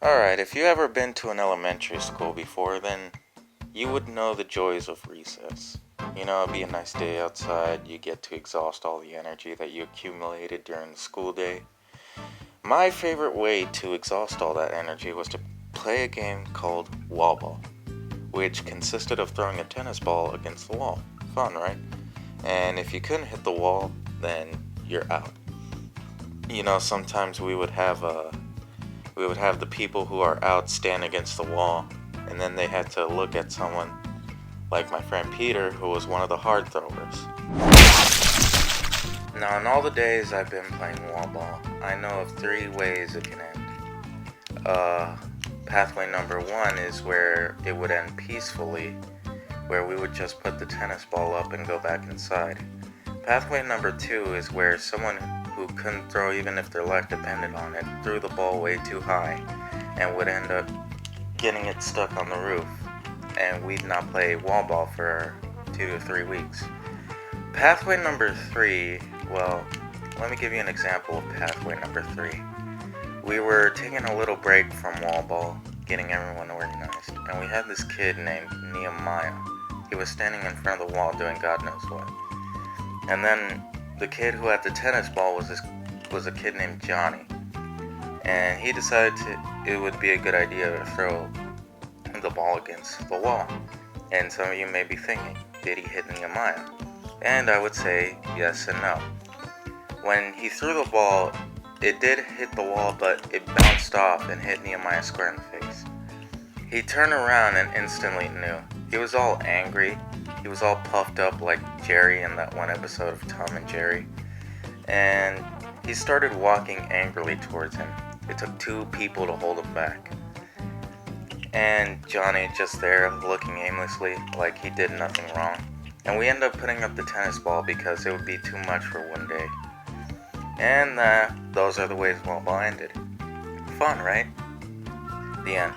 Alright, if you ever been to an elementary school before, then you would know the joys of recess. It'd be a nice day outside, you get to exhaust all the energy that you accumulated during the school day. My favorite way to exhaust all that energy was to play a game called wall ball, which consisted of throwing a tennis ball against the wall. Fun, right? And if you couldn't hit the wall, then you're out. Sometimes we would have the people who are out stand against the wall, and then they had to look at someone like my friend Peter, who was one of the hard throwers. Now, in all the days I've been playing wall ball, I know of three ways it can end. Pathway number one is where it would end peacefully, where we would just put the tennis ball up and go back inside. Pathway number two is where someone who couldn't throw even if their life depended on it threw the ball way too high and would end up getting it stuck on the roof, and we'd not play wall ball for 2 to 3 weeks. Pathway number three, well, let me give you an example of pathway number three. We were taking a little break from wall ball, getting everyone organized, and we had this kid named Nehemiah. He was standing in front of the wall doing God knows what. And then the kid who had the tennis ball was a kid named Johnny. And he decided it would be a good idea to throw the ball against the wall. And some of you may be thinking, did he hit Nehemiah? And I would say yes and no. When he threw the ball, it did hit the wall, but it bounced off and hit Nehemiah square in the face. He turned around and instantly knew. He was all angry. He was all puffed up like Jerry in that one episode of Tom and Jerry. And he started walking angrily towards him. It took two people to hold him back. And Johnny just there looking aimlessly like he did nothing wrong. And we ended up putting up the tennis ball because it would be too much for one day. And those are the ways wall ball ended. Fun, right? The end.